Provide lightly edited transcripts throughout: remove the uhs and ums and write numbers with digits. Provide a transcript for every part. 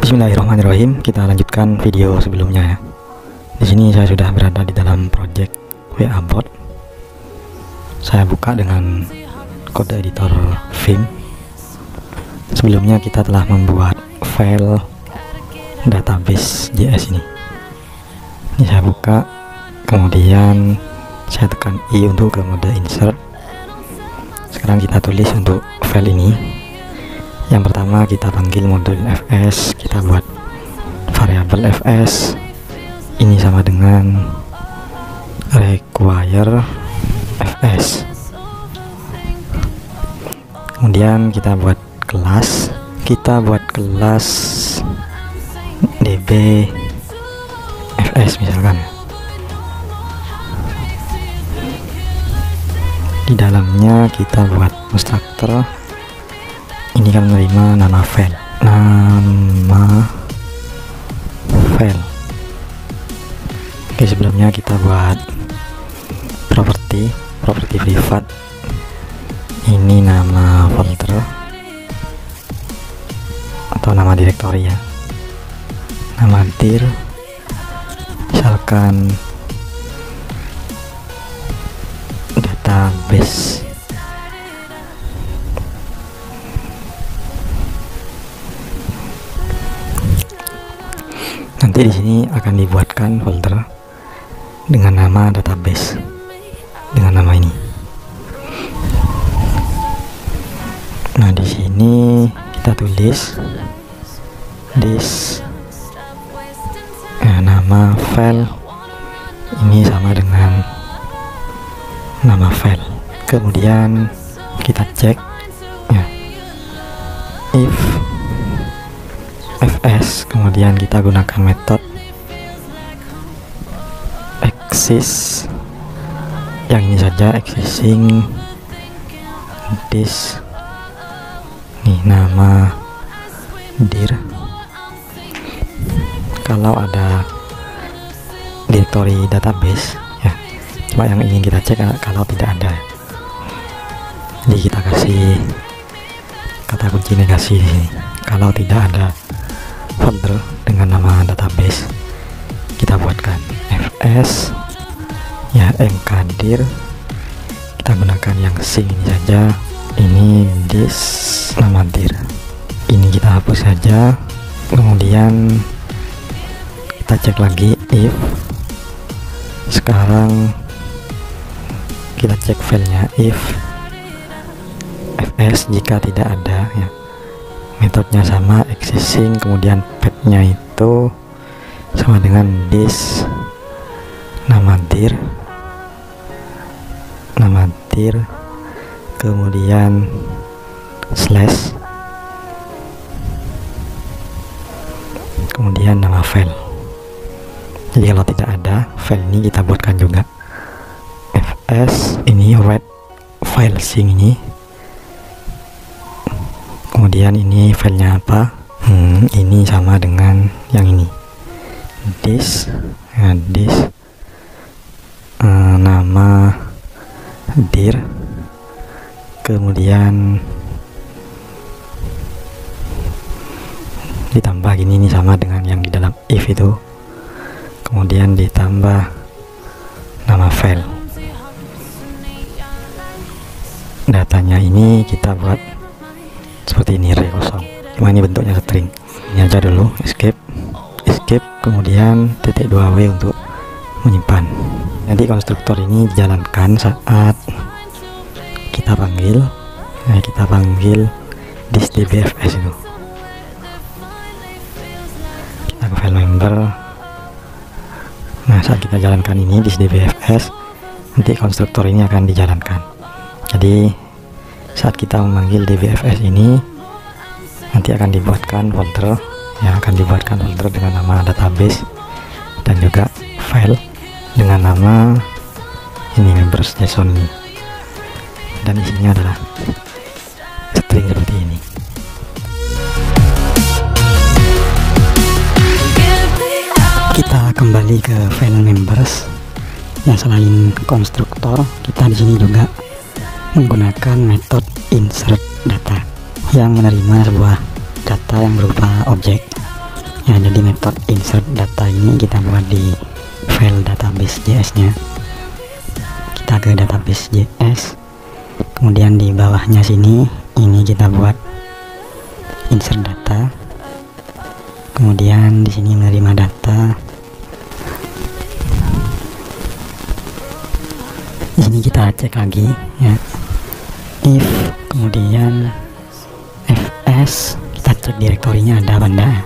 Bismillahirrahmanirrahim. Kita lanjutkan video sebelumnya ya. Di sini saya sudah berada di dalam project WA bot. Saya buka dengan kode editor Vim. Sebelumnya kita telah membuat file database JS ini. Ini saya buka, kemudian saya tekan I untuk ke mode insert. Sekarang kita tulis untuk file ini. Yang pertama kita panggil modul fs, kita buat variabel fs ini sama dengan require fs. Kemudian kita buat kelas, db fs misalkan. Di dalamnya kita buat constructor. Ini kan menerima nama file. Oke, sebelumnya kita buat properti privat. Ini nama folder atau nama direktori ya. Nama dir, misalkan database. Nanti di sini akan dibuatkan folder dengan nama database dengan nama ini. Nah, di sini kita tulis this nama file ini sama dengan nama file. Kemudian kita cek ya, if fs, kemudian kita gunakan metode access yang ini saja, accessing this, nih nama dir. Kalau ada directory database ya, cuma yang ingin kita cek kalau tidak ada, jadi kita kasih kata kunci negasi di sini. Kalau tidak ada folder dengan nama database, kita buatkan fs ya, mkdir, kita gunakan yang sing ini saja. Ini this nama dir, ini kita hapus saja. Kemudian kita cek lagi if. Sekarang kita cek filenya if fs, jika tidak ada ya, metodenya sama, accessing, kemudian path-nya itu sama dengan this nama dir, kemudian slash, kemudian nama file. Jadi kalau tidak ada file ini kita buatkan juga fs ini read file sing ini. Kemudian ini filenya apa? Ini sama dengan yang ini, this ya, this nama dir, kemudian ditambah gini, ini sama dengan yang di dalam if itu, kemudian ditambah nama file. Datanya ini kita buat seperti ini, array kosong, cuma ini bentuknya string. Ini aja dulu, escape, kemudian titik 2w untuk menyimpan. Nanti konstruktor ini dijalankan saat kita panggil this dbfs itu. Kita ke file member. Nah, saat kita jalankan ini this dbfs, nanti konstruktor ini akan dijalankan. Jadi saat kita memanggil dbfs ini, nanti akan dibuatkan folder dengan nama database dan juga file dengan nama ini members.json ini, dan isinya adalah string seperti ini. Kita kembali ke file members. Yang selain konstruktor, kita di sini juga menggunakan metode insert data yang menerima sebuah data yang berupa objek. Ya, jadi metode insert data ini kita buat di file database JS nya. Kita ke database JS, kemudian di bawahnya sini ini kita buat insert data, kemudian di sini menerima data. Di sini kita cek lagi ya, if, kemudian fs, kita cek direktorinya ada apa enggak,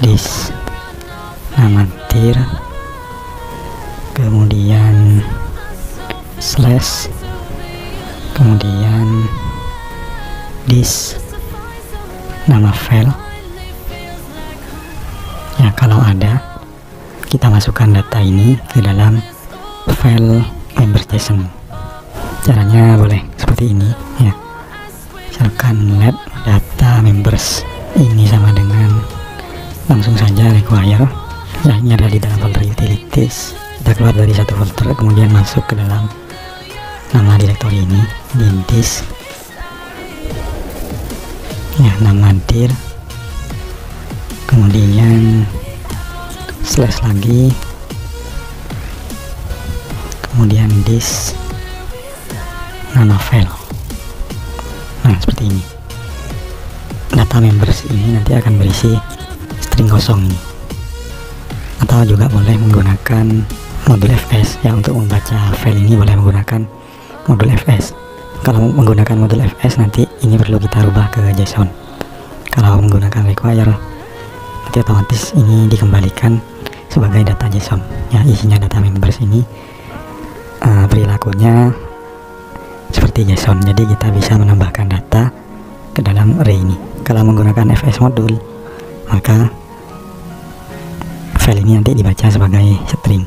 this, nama dir, kemudian slash, kemudian this, nama file ya. Kalau ada, kita masukkan data ini ke dalam file members.json. Caranya boleh seperti ini ya, misalkan let data members ini sama dengan langsung saja require ya, ini ada di dalam folder utilities. Kita keluar dari satu folder, kemudian masuk ke dalam nama direktori ini di this ya, nama dir, kemudian slash lagi, kemudian this, nama file. Nah, seperti ini. Data members ini nanti akan berisi string kosong ini. Atau juga boleh menggunakan modul fs ya, untuk membaca file ini boleh menggunakan modul fs. Kalau menggunakan modul fs nanti ini perlu kita rubah ke JSON. Kalau menggunakan require nanti otomatis ini dikembalikan sebagai data JSON ya, isinya data members ini perilakunya seperti JSON, jadi kita bisa menambahkan data ke dalam array ini. Kalau menggunakan fs modul, maka file ini nanti dibaca sebagai string.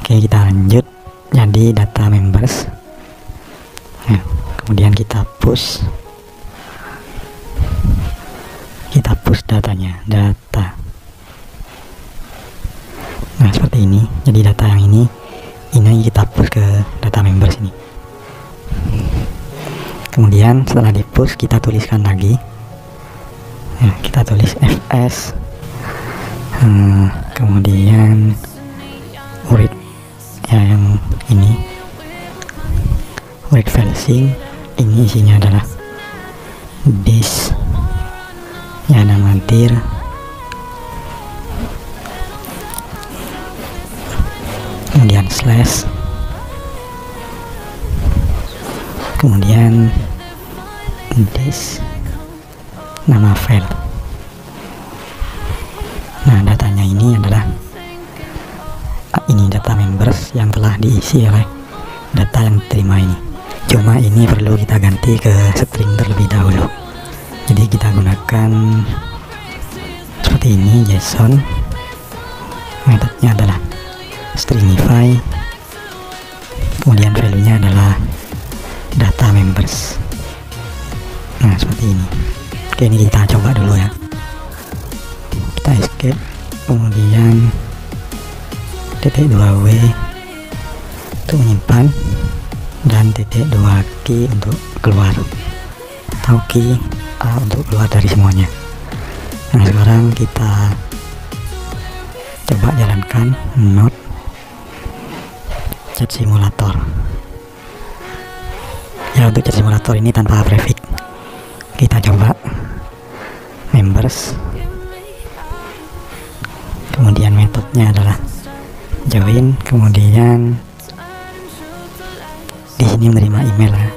Oke, kita lanjut. Jadi data members nah, kemudian kita push datanya, data. Nah, seperti ini. Jadi data yang ini kita push ke data members ini. Kemudian setelah di push kita tuliskan lagi ya, kita tulis fs, kemudian read ya, yang ini read file sync, ini isinya adalah this ya, nama dir, kemudian slash, kemudian this, nama file. Nah, datanya ini adalah ini data members yang telah diisi oleh data yang diterima ini. Cuma ini perlu kita ganti ke string terlebih dahulu. Jadi kita gunakan seperti ini, JSON. Metodenya adalah stringify, kemudian value-nya adalah data members. Nah, seperti ini. Oke, ini kita coba dulu ya. Kita escape, kemudian titik 2W untuk menyimpan, dan titik 2 key untuk keluar, atau key A untuk keluar dari semuanya. Nah, sekarang kita coba jalankan node chat simulator ya. Untuk chat simulator ini tanpa prefix. Kita coba members, kemudian metodenya adalah join, kemudian di sini menerima email ya.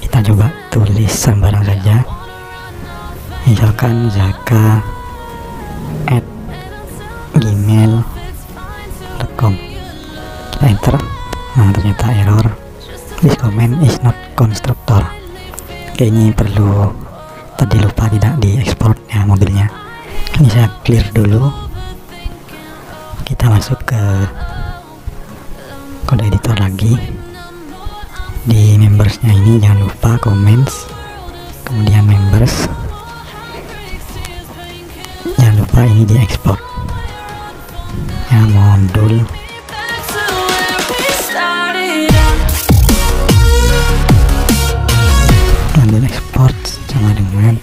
Kita coba tulis sembarang saja, misalkan zaka@gmail.com. Kita enter. Nah, ternyata error, this comment is not constructor. Oke, ini perlu, tadi lupa tidak diekspor ya mobilnya. Ini saya clear dulu. Kita masuk ke kode editor lagi. Di membersnya ini jangan lupa comments, kemudian members, jangan lupa ini diekspor ya, modul ekspor sama dengan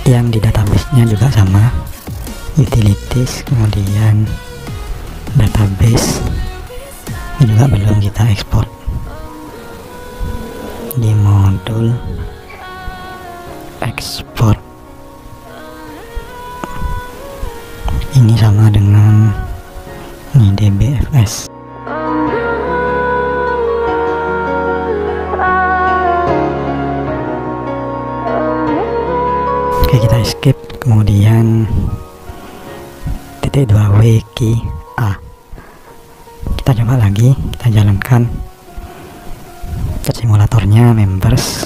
yang di database-nya juga sama, utilities, kemudian database. Ini juga belum kita ekspor. Di modul ekspor ini sama dengan ini dbfs. Oke, kita escape, kemudian titik 2 wiki a. Kita coba lagi, kita jalankan simulatornya. Members,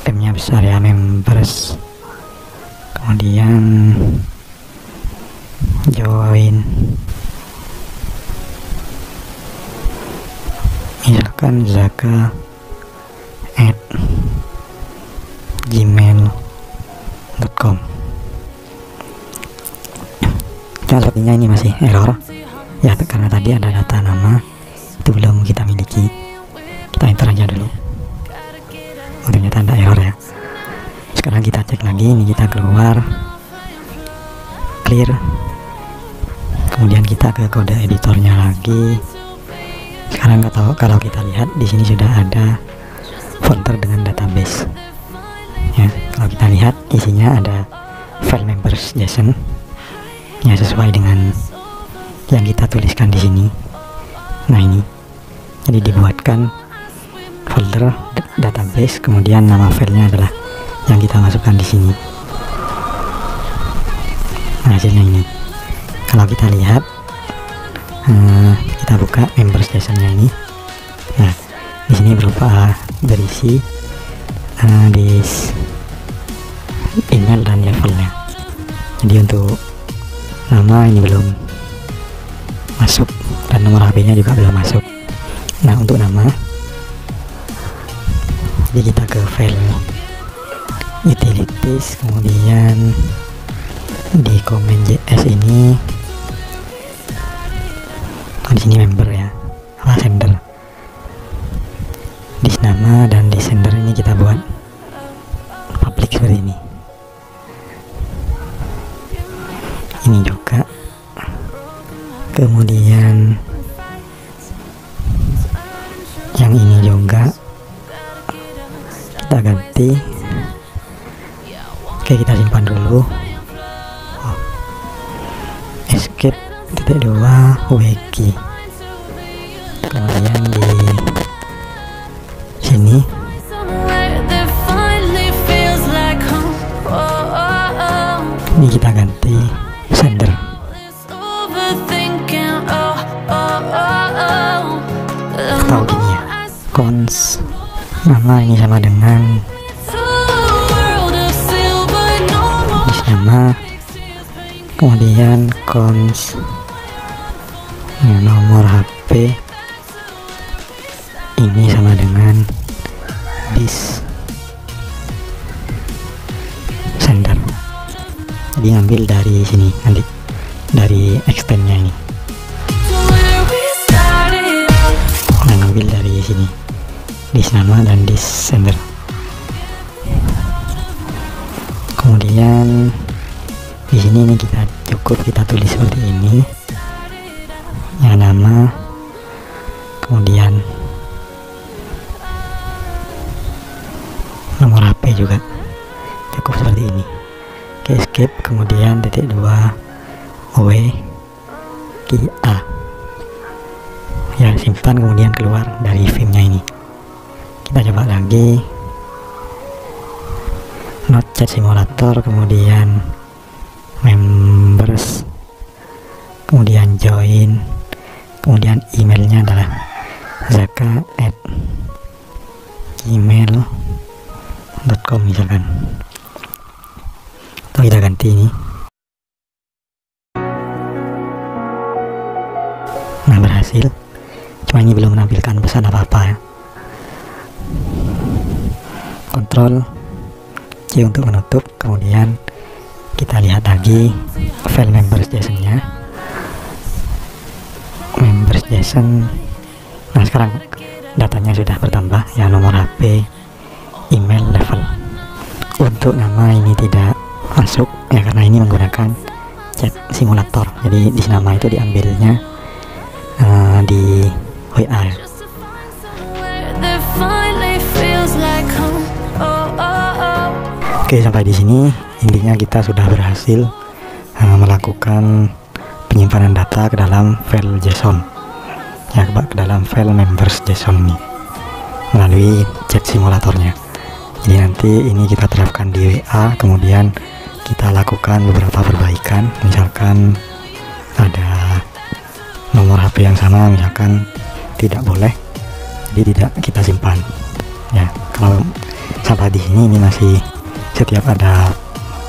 M-nya besar ya, members, kemudian join, misalkan Zaka at gmail.com. Nah, sepertinya ini masih error ya, karena tadi ada data nama itu belum kita miliki. Kita enter aja dulu. Oh, ternyata ada error ya. Sekarang kita cek lagi, ini kita keluar, clear, kemudian kita ke kode editornya lagi. Sekarang kalau kita lihat di sini sudah ada folder dengan database ya. Kalau kita lihat isinya ada file members JSON ya, sesuai dengan yang kita tuliskan di sini. Nah, ini jadi dibuatkan folder database, kemudian nama filenya adalah yang kita masukkan di sini. Nah, hasilnya ini. Kalau kita lihat, kita buka members JSON-nya ini. Nah, di sini berisi email dan levelnya. Jadi untuk nama ini belum masuk dan nomor HP-nya juga belum masuk. Nah, untuk nama, jadi kita ke file utilities, kemudian di comment.js ini, di sini member ya, sender. Di nama dan di sender ini kita buat public seperti ini. Ini juga, kemudian yang ini juga kita ganti. Oke, kita simpan dulu. Escape titik 2 wiki, kemudian di sini ini kita ganti sender. Tahu gini ya, cons nama ini sama dengan nama, kemudian cons ya, nomor HP ini sama dengan this sender. Jadi ngambil dari sini, nanti dari extendnya ini. Nah, ngambil dari sini, this nama dan this sender. Kemudian di sini ini kita tulis seperti ini, yang nama, kemudian nomor HP juga cukup seperti ini. Oke, escape, kemudian titik 2 WKA ya, simpan, kemudian keluar dari filmnya ini. Kita coba lagi, Node.js simulator, kemudian members, kemudian join, kemudian emailnya adalah zaka@gmail.com misalkan, atau kita ganti ini. Nah, berhasil, cuma ini belum menampilkan pesan apa-apa ya. Ctrl C untuk menutup, kemudian kita lihat lagi file members JSON-nya, members JSON. Nah, sekarang datanya sudah bertambah ya, nomor HP, email, level. Untuk nama ini tidak masuk ya, karena ini menggunakan chat simulator. Jadi di nama itu diambilnya di WA ya. Oke, sampai di sini intinya kita sudah berhasil melakukan penyimpanan data ke dalam file JSON ya, ke dalam file members JSON ini melalui chat simulatornya. Jadi nanti ini kita terapkan di WA, kemudian kita lakukan beberapa perbaikan, misalkan ada nomor HP yang sama misalkan tidak boleh, jadi tidak kita simpan ya. Kalau sampai di sini ini masih setiap ada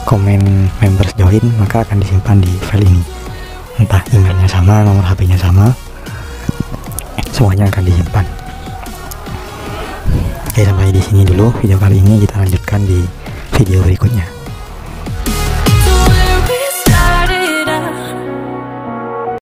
komen members join maka akan disimpan di file ini, entah emailnya sama, nomor HP-nya sama, semuanya akan disimpan. Oke, sampai di sini dulu video kali ini, kita lanjutkan di video berikutnya.